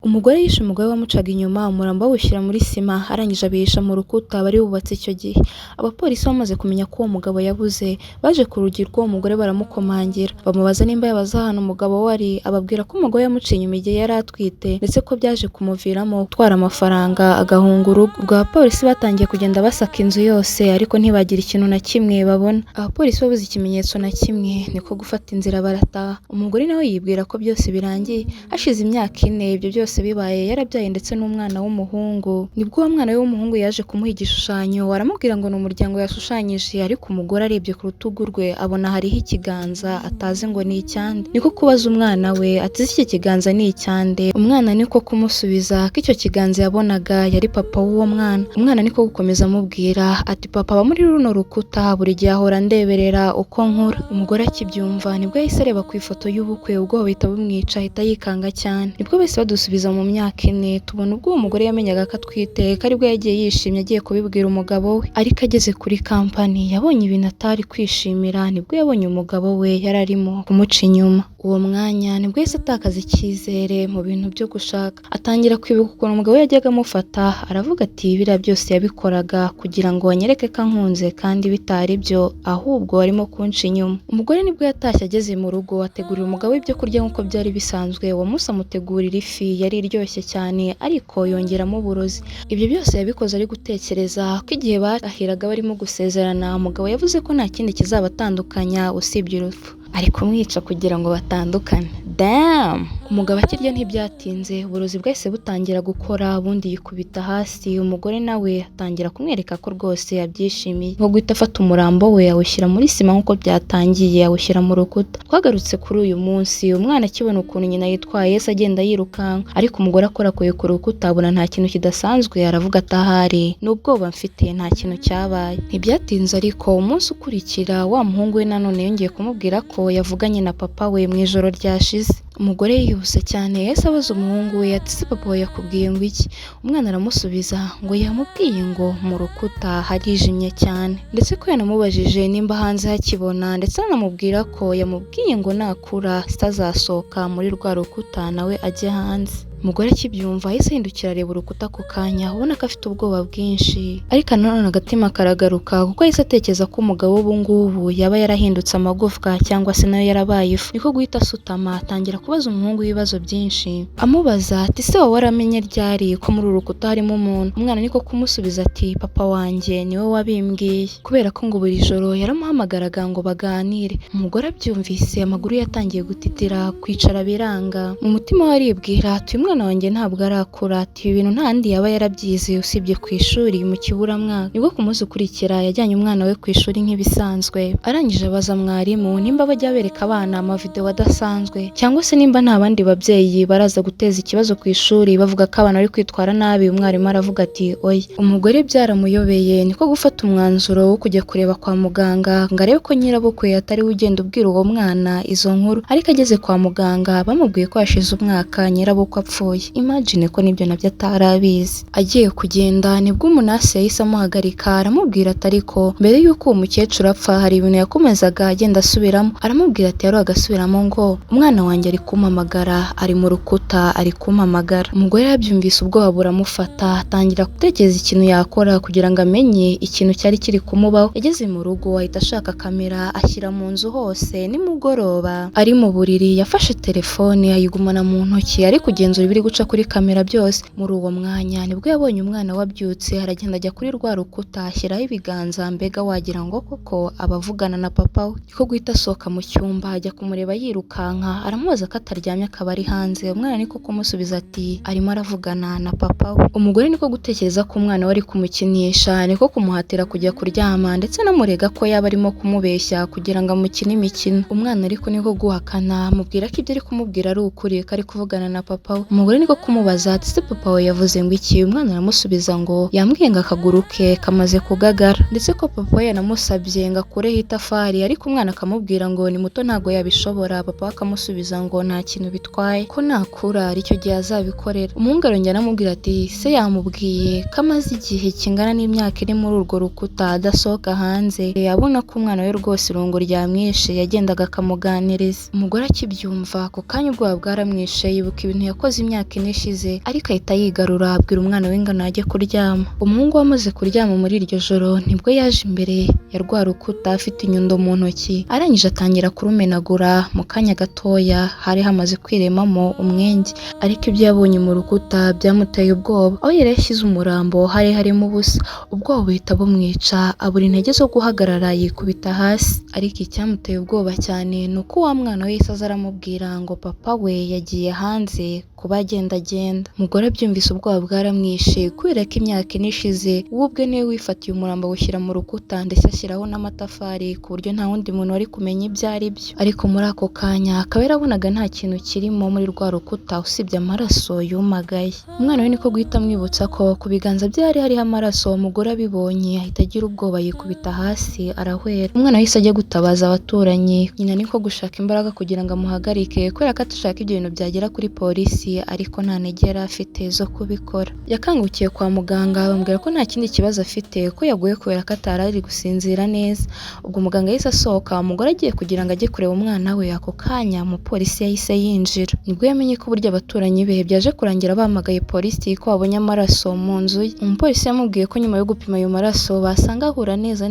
Umugore yishe umugore wamucaga inyuma umurambo awushyira muri sima arangije abihisha mu rukuta bari bubatse icyo gihe. Abapolisi bamaze kumenya ko uwo mugabo yabuze baje ku rugi rw'uwo mugore baramukomangira bamubaza nimba yabaza ahantu umugabo we ari, ababwira ko umugore yamuciye inyuma igihe yari atwite ndetse ko byaje kumuviramo gutwara amafaranga agahunga urugo. Ubwo abapolisi batangiye kugenda basaka inzu yose ariko ntibagira ikintu na kimwe babona. Abapolisi babuze ikimenyetso na kimwe niko gufata inzira barataha. Umugore nawe yibwira ko byose birangiye. Hashize imyaka 4 ibyo byose bibaye yarabyaye ndetse n'umwana w'umuhungu. Nibwo uwo mwana we w'umuhungu yaje kumuha igishushanyo aramubwira ngo ni umuryango yashushanyije, ariko umugore arebye ku rutugu rwe abona hariho ikiganza atazi ngo ni icyande. Niko kubaza umwana we ati iki kiganza ni icyande? Umwana niko kumusubiza ko icyo kiganza yabonaga yari papa w'uwo mwana. Umwana niko gukomeza amubwira ati papa aba muri runo rukuta buri gihe ahora ndeberera uko nkura. Umugore akibyumva nibwo yahise areba ku ifoto y'ubukwe ubwo bahita bumwica ahita yikanga cyane. Nibwo bese badusubiza mu myaka 4 tubona ubwo uwo mugore yamenyaga ko atwite ko aribwo yagiye yishimye agiye kubibwira umugabo we, ariko ageze kuri kampani yabonye ibintu atari kwishimira. Nibwo yabonye umugabo we yararimo kumuca inyuma. Uwo mwanya nibwo yahise atakaza icyizere mu bintu byo gushaka, atangira kwibuka ukuntu umugabo we yajyaga amufata aravuga ati biriya byose yabikoraga kugira ngo anyereke ko ankunze kandi bitari byo ahubwo arimo kunca inyuma. Umugore nibwo yatashye ageze mu rugo ategurira umugabo we ibyo kurya nk'uko byari bisanzwe. Uwo munsi amutegurira ifi yari iryoshye cyane ariko yongeramo uburozi. Ibyo byose yabikoze ari gutekereza ko igihe barahiraga barimo gusezerana umugabo yavuze ko nta kindi kizabatandukanya usibye urupfu, ari kumwica kugira ngo batandukane. Damn! Umugabo akirya ntibyatinze uburozi bwahise butangira gukora ubundi yikubita hasi. Umugore nawe atangira kumwereka ko rwose yabyishimiye, ngo guhita afata umurambo we awushyira muri sima nk'uko byatangiye awushyira mu rukuta. Twagarutse kuri uyu munsi umwana akibona ukuntu nyina yitwaye yese agenda yirukanka, ariko umugore akorakuye ku rukuta abona nta kintu kidasanzwe aravuga ati ahari n'ubwoba mfite nta kintu cyabaye. Ntibyatinze ariko umunsi ukurikira wa muhungu we nanone yongeye kumubwira ko yavuganye na papa we mu ijoro ryashize. Umugore yihuse cyane yahise abaza umuhungu we ati se papa we yakubwiye ngo iki? Umwana aramusubiza ngo yamubwiye ngo mu rukuta harijimye cyane, ndetse ko yanamubajije nimba hanze hakibona, ndetse anamubwira ko yamubwiye ngo nakura sitazasohoka muri rwa rukuta nawe ajye hanze. Umugore akibyumva yahise ahindukira areba urukuta ku kanya ubona ko afite ubwoba bwinshi, ariko nanone agatima karagaruka kuko yahise atekereza ko umugabo ubu ngubu yaba yarahindutse amagufwa cyangwa se nayo yarabaye ifu. Niko guhita asutama atangira kubaza umuhungu ibibazo byinshi amubaza ati se wowe waramenye ryari ko muri uru rukuta harimo umuntu? Umwana niko kumusubiza ati papa wanjye niwe wabimbwiye, kubera ko ngo buri joro yaramuhamagaraga ngo baganire. Umugore abyumvise amaguru yatangiye gutitira, kwicara biranga. Mu mutima we aribwira ati umwana wanjye ntabwo arakura, ati ibi bintu ntandi yaba yarabyize usibye ku ishuri mu kiburamwaka. Nibwo ku munsi ukurikira yajyanye umwana we ku ishuri nk'ibisanzwe, arangije abaza mwarimu nimba bajya bereka abana amavideo adasanzwe cyangwa se nimba nta bandi babyeyi baraza guteza ikibazo ku ishuri bavuga ko abana bari kwitwara nabi. Umwarimu aravuga ati oya. Umugore byaramuyobeye niko gufata umwanzuro wo kujya kureba kwa muganga ngo arebe ko nyirabukwe atari we ugenda ubwira uwo mwana izo nkuru, ariko ageze kwa muganga bamubwiye ko hashize umwaka nyirabukwe apfuye. Imagine ko nibyo nabyo atarabizi. Agiye kugenda nibwo umunasi yahise amuhagarika aramubwira ati ariko mbere y'uko uwo mukecuru apfa hari ibintu yakomezaga agenda asubiramo. Aramubwira ati yari agasubiramo ngo umwana wanjye ari kumpamagara, ari mu rukuta ari kumpamagara. Umugore yabyumvise ubwoba buramufata atangira gutekereza ikintu yakora kugira ngo amenye ikintu cyari kiri kumubaho. Yageze mu rugo ahita ashaka kamera ashyira mu nzu hose. Nimugoroba ari mu buriri yafashe telefone ayigumana mu ntoki ari kugenzura ibiri guca kuri kamera byose. Muri uwo mwanya nibwo yabonye umwana wabyutse aragenda ajya kuri rwa rukuta ashyiraho ibiganza, mbega wagira ngo koko abavugana na papa we. Niko guhita asohoka mu cyumba ajya kumureba yirukanka, aramubaza ko ataryamye akaba ari hanze. Umwana niko kumusubiza ati arimo aravugana na papa we. Umugore niko gutekereza ko umwana we ari kumukinisha, niko kumuhatira kujya kuryama ndetse anamurega ko yaba arimo kumubeshya kugira ngo amukine imikino. Umwana ariko niko guhakana amubwira ko ibyo ari kumubwira ari ukuri ko ari kuvugana na papa we. Umugore niko kumubaza ati se papa we yavuze ngo iki? Umwana aramusubiza ngo yambwiye ngo akaguru ke kamaze kugagara, ndetse ko papa we yanamusabye ngo akureho itafari, ariko umwana akamubwira ngo ni muto ntabwo yabishobora. Papa we akamusubiza ngo nta kintu bitwaye ko nakura aricyo gihe azabikorera. Umuhungu arongera aramubwira ati se yamubwiye ko amaze igihe kingana n'imyaka iri muri urwo rukuta adasohoka hanze. Abona ko umwana we rwose irungu ryamwishe yagendaga akamuganiriza. Umugore akibyumva ako kanya ubwoba bwaramwishe yibuka ibintu yakoze imyaka 4 ishize ariko ahita yigarura abwira umwana we ngo najye kuryama. Umuhungu we amaze kuryama muri iryo joro nibwo yaje imbere ya rwa rukuta afite inyundo mu ntoki, arangije atangira kurumenagura. Mu kanya gatoya hari hamaze kwiremamo umwenge, ariko ibyo yabonye mu rukuta byamuteye ubwoba. Aho yari yashyize umurambo hari harimo ubusa, ubwoba buhita bumwica abura intege zo guhagarara yikubita hasi. Ariko icyamuteye ubwoba cyane ni uko wa mwana we yahise aza aramubwira ngo papa we yagiye hanze kuba agendagenda. Umugore abyumvise ubwoba bwaramwishe kubera ko imyaka 4 ishize we ubwe niwe wifatiye umurambo awushyira mu rukuta ndetse ashyiraho n'amatafari ku buryo nta wundi muntu wari kumenya ibyo ari byo. Ariko muri ako kanya akaba yarabonaga nta kintu kirimo muri rwa rukuta usibye amaraso yumagaye. Umwana we niko guhita amwibutsa ko ku biganza bye hari hariho amaraso. Umugore abibonye ahita agira ubwoba yikubita hasi arahwera. Umwana wahise ajya gutabaza abaturanyi, nyina niko gushaka imbaraga kugira ngo amuhagarike kubera ko atashaka ibyo bintu byagera kuri polisi, ariko nta ntege yari afite zo kubikora. Yakangukiye kwa muganga bambwira ko nta kindi kibazo afite, ko yaguye kubera ko atari ari gusinzira neza. Ubwo muganga yahise asohoka, umugore agiye kugira ngo ajye kureba umwana we. Ako kanya umupolisi yahise yinjira, nibwo yamenye ko burya abaturanyi be byaje kurangira bahamagaye polisi ko babonye amaraso mu nzu ye. Umupolisi yamubwiye ko nyuma yo gupima ayo maraso basanga ahura neza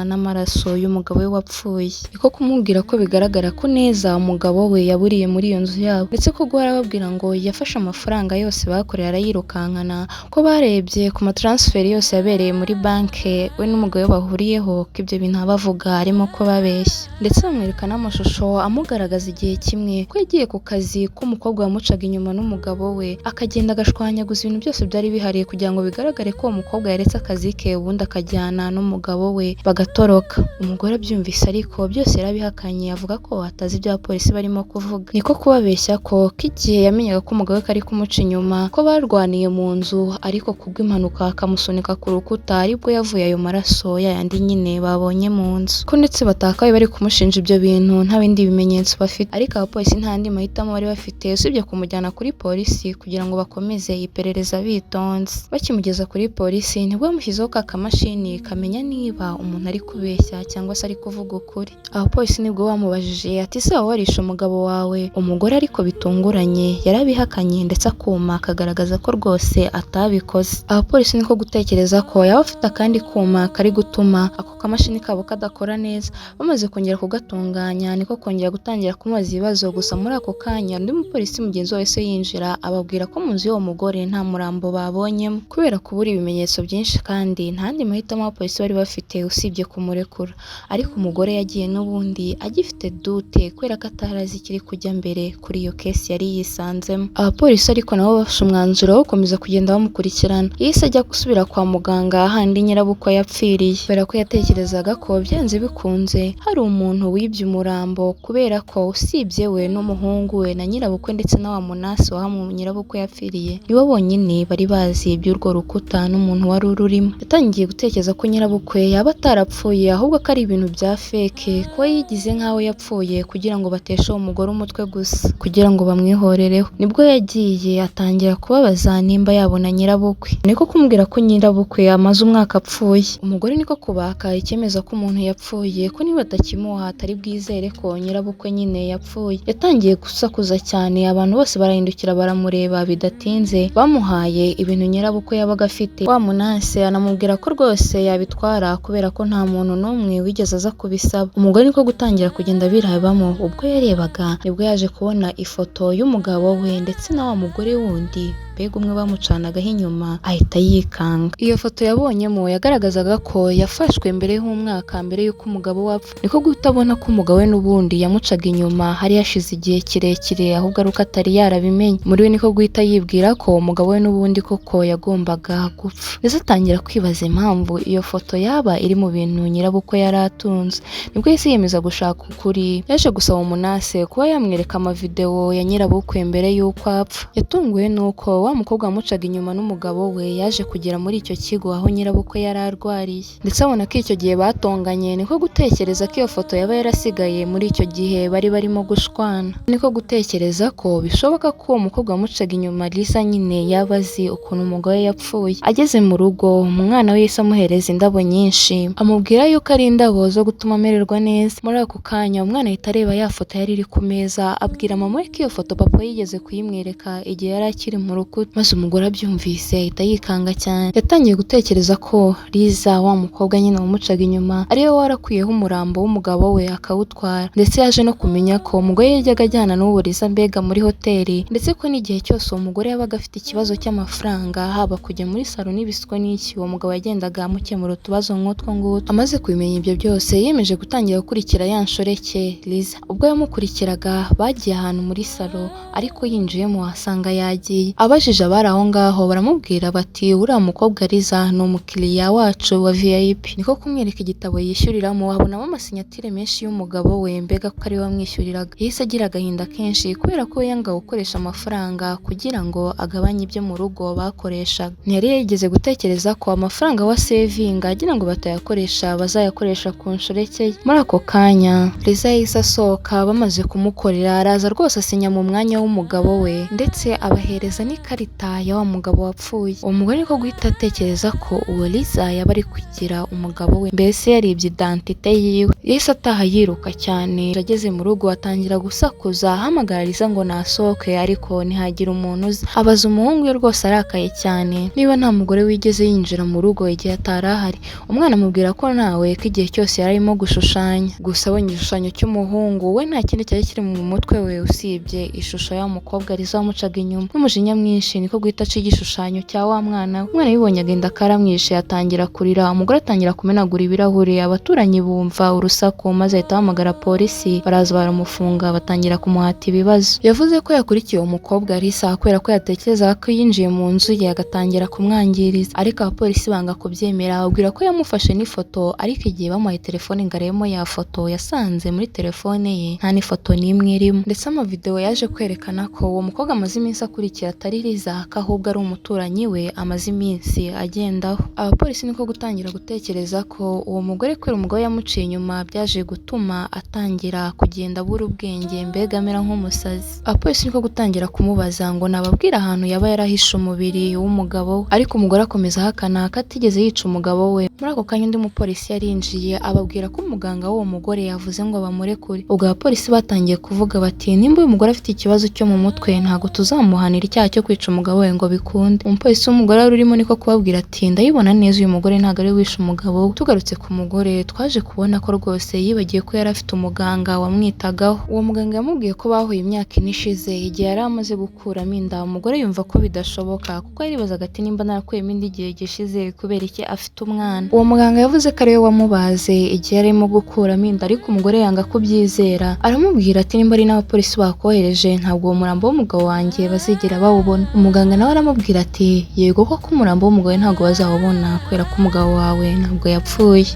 n'amaraso y'umugabo we wapfuye. Niko kumubwira ko bigaragara ko neza umugabo we yaburiye muri iyo nzu yabo, ndetse ko guhora babwira ngo yafashe amafaranga yose bakoreye arayirukankana, ko barebye ku matransferi yose yabereye muri banki we n'umugabo we bahuriyeho, ko ibyo bintu bavuga arimo ko babeshya. Ndetse bamwereka n'amashusho amugaragaza igihe kimwe ko yagiye ku kazi k'umukobwa wamucaga inyuma n'umugabo we, akagenda agashwanyaguza ibintu byose byari bihariye kugira ngo bigaragare ko uwo mukobwa yaretse akazi ke ubundi akajyana n'umugabo we bagatoroka. Umugore abyumvise ariko byose yarabihakanye, avuga ko atazi ibyo abapolisi barimo kuvuga. Niko kubabeshya ko igihe yamenyaga ko umugabo we kari kumuca inyuma, ko barwaniye mu nzu ariko kubw'impanuka akamusunika ku rukuta, aribwo yavuye ayo maraso yayandi nyine babonye mu nzu, ko ndetse batakaye bari kumushinja ibyo bintu nta bindi bimenyetso bafite. Ariko abapolisi nta yandi mahitamo bari bafite usibye kumujyana kuri polisi kugira ngo bakomeze iperereza bitonze. Bakimugeza kuri polisi nibwo bamushyizeho ka kamashini kamenya niba umuntu ari kubeshya cyangwa se ari kuvuga ukuri. Abapolisi nibwo bamubajije ati se waba warishe umugabo wawe? Umugore ariko bitunguranye yarabihakanye ndetse akuma kagaragaza ko rwose atabikoze. Abapolisi niko gutekereza ko yaba afite akandi kuma kari gutuma ako kamashini kabo kadakora neza. Bamaze kongera kugatunganya niko kongera gutangira kumubaza ibibazo. Gusa muri ako kanya undi mupolisi mugenzi wese yinjira ababwira ko mu nzu y'uwo mugore nta murambo babonyemo, kubera kubura ibimenyetso byinshi kandi nta yandi mahitamo abapolisi bari bafite usibye kumurekura. Ariko umugore yagiye n'ubundi agifite dute kubera ko atarazi ikiri kujya mbere kuri iyo kesi yari yisanzemo. Abapolisi ariko nabo bafashe umwanzuro wo gukomeza kugenda bamukurikirana. Yahise ajya gusubira kwa muganga handi nyirabukwe yapfiriye, kubera ko yatekerezaga ko byanze bikunze hari umuntu wibye umurambo, kubera ko usibye we n'umuhungu we na nyirabukwe ndetse na wa munasi wahamu nyirabukwe yapfiriye nibo bonyine bari bazi iby'urwo rukuta n'umuntu wari ururimo. Yatangiye gutekereza ko nyirabukwe yaba atarapfuye ahubwo ko ari ibintu bya feke, ko yigize nk'aho yapfuye kugira ngo bateshe uwo mugore umutwe gusa kugira ngo bamwihorereho. Nibwo yagiye atangira kubabaza nimba yabona nyirabukwe, niko kumubwira ko nyirabukwe amaze umwaka apfuye. Umugore niko kubaka icyemeza ko umuntu yapfuye, ko niba atakimuha atari bwizere ko nyirabukwe nyine yapfuye. Yatangiye gusakuza cyane, abantu bose barahindukira baramureba. Bidatinze bamuhaye ibintu nyirabukwe yabaga afite. Wa munase anamubwira ko rwose yabitwara kubera ko nta muntu n'umwe wigeze aza kubisaba. Umugore niko gutangira kugenda birabamo. Ubwo yarebaga nibwo yaje kubona ifoto y'umugabo we ndetse na wa mugore wundi mbega umwe bamucanagaho inyuma, ahita yikanga. Iyo foto yabonyemo yagaragazaga ko yafashwe mbere y'umwaka mbere y'uko umugabo wapfa. Niko guhita abona ko umugabo we n'ubundi yamucaga inyuma hari yashize igihe kirekire, ahubwo ari uko atari yarabimenye. Muri we niko guhita yibwira ko umugabo we n'ubundi koko yagombaga gupfa, ndetse atangira kwibaza impamvu iyo foto yaba iri mu bintu nyirabukwe yari atunze. Nibwo yahise yiyemeza gushaka ukuri. Yaje gusaba umunase kuba yamwereka amavideo ya nyirabukwe mbere y'uko apfa. Yatunguwe n'uko wa mukobwa wamucaga inyuma n'umugabo we yaje kugera muri icyo kigo aho nyirabukwe yari arwariye, ndetse abona ko icyo gihe batonganye, niko gutekereza ko iyo foto yaba yarasigaye muri icyo gihe bari barimo gushwana. Niko gutekereza ko bishoboka ko uwo mukobwa wamucaga inyuma Lisa nyine yaba azi ukuntu umugabo we yapfuye. Ageze mu rugo umwana we yahise amuhereza indabo nyinshi, amubwira yuko ari indabo zo gutuma amererwa neza. Muri ako kanya umwana ahita areba ya foto yari iri ku meza, abwira mama we ko iyo foto papa yigeze kuyimwereka igihe yari akiri mu rukuta. Maze umugore abyumvise ahita yikanga cyane, yatangiye gutekereza ko Liza wa mukobwa nyine wamucaga inyuma ariwe warakuyeho umurambo w'umugabo we akawutwara, ndetse yaje no kumenya ko umugore yajyaga ajyana n'uwo Liza mbega muri hoteli, ndetse ko n'igihe cyose uwo mugore yabaga afite ikibazo cy'amafaranga, haba kujya muri salo n'ibisiko n'iki, uwo mugabo yagendaga amukemura utubazo nk'utwo ngutwo. Amaze kubimenya ibyo byose yemeje gutangira gukurikira ya nshoreke Liza. Ubwo yamukurikiraga bagiye ahantu muri salo, ariko yinjiyemo asanga yagiye. Abajije abari aho ngaho baramubwira bati uriya mukobwa Liza ni umukiriya wacu wa VIP. Niko kumwereka igitabo yishyuriramo, abonamo amasinyatire menshi y'umugabo we, mbega ko ariwe wamwishyuriraga. Yahise agira agahinda kenshi kubera ko yanga gukoresha amafaranga kugira ngo agabanye ibyo mu rugo bakoreshaga. Ntiyari yigeze gutekereza ko amafaranga wa sevinga agira ngo batayakoresha bazayakoresha ku nshoreke ye. Muri ako kanya Liza yahise asohoka, bamaze kumukorera araza rwose asinya mu mwanya w'umugabo we, ndetse abahereza n'ikarita ya wa mugabo wapfuye. Uwo mugore niko guhita atekereza ko uwo Liza yaba ari kugira umugabo we, mbese yaribye identite yiwe. Yahise ataha yiruka cyane. Ageze mu rugo atangira gusakuza ahamagara Liza ngo nasohoke, ariko ntihagira umuntu uza. Abaza umuhungu we rwose arakaye cyane niba nta mugore wigeze yinjira mu rugo igihe atari ahari. Umwana amubwira ko nawe ko igihe cyose yari arimo gushushanya, gusa abonye igishushanyo cy'umuhungu we nta kindi cyari kiri mu mutwe we usibye ishusho ya mukobwa Liza wamucaga inyuma. N'umujinya mwinshi niko guhita aca igishushanyo cya wa mwana. Umwana yibonye agenda karamwishe, atangira kurira. Umugore atangira kumenagura ibirahuri, abaturanyi bumva urusaku maze ahita bahamagara polisi, baraza baramufunga, batangira kumuhata ibibazo. Yavuze ko yakurikiye uwo mukobwa Liza kubera ko yatekerezaga ko yinjiye mu nzu ye agatangira kumwangiriza, ariko abapolisi banga kubyemera, babwira ko yamufashe n'ifoto, ariko igihe bamuhaye telefone ngo arebemo ya foto yasanze muri telefone ye nta n'ifoto n'imwe irimo. Ndetse amavideo yaje kwerekana ko uwo mukobwa amaze iminsi akurikira atari Liza, ko ahubwo ari umuturanyi we amaze iminsi agendaho. Abapolisi niko gutangira gutekereza ko uwo mugore kubera umugore yamuciye inyuma byaje gutuma atangira kugenda abura ubwenge, mbega amera nk'umusazi. Abapolisi niko gutangira kumubaza ngo nababwira ahantu yaba yarahishe umubiri w'umugabo we, ariko umugore akomeza ahakana ko atigeze yica umugabo we. Muri ako kanya undi mupolisi yarinjiye ababwira ko umuganga w'uwo mugore yavuze ngo bamurekure. Ubwo abapolisi batangiye kuvuga bati nimba uyu mugore afite ikibazo cyo mu mutwe ntabwo tuzamuhanira icyaha cyo kwica umugabo we ngo bikunde. Umupolisi w'umugore wari urimo niko kubabwira ati ndayibona neza uyu mugore ntabwo ari wishe umugabo we. Tugarutse ku mugore twaje kubona ko rwose yibagiye ko yari afite umuganga wamwitagaho. Uwo muganga yamubwiye ko bahuye imyaka ine ishize, igihe yari amaze gukuramo inda. Umugore yumva ko bidashoboka kuko yaribazaga ati nimba narakuyemo inda igihe gishize kubera iki afite umwana. Uwo muganga yavuze ko ariwe wamubaze igihe yarimo gukuramo inda, ariko umugore yanga kubyizera. Aramubwira ati nimba ari n'abapolisi bakohereje ntabwo uwo murambo w'umugabo wanjye bazigera bawubona. Umuganga nawe aramubwira ati yego koko umurambo w'umugabo ntabwo bazawubona kubera ko umugabo wawe ntabwo yapfuye.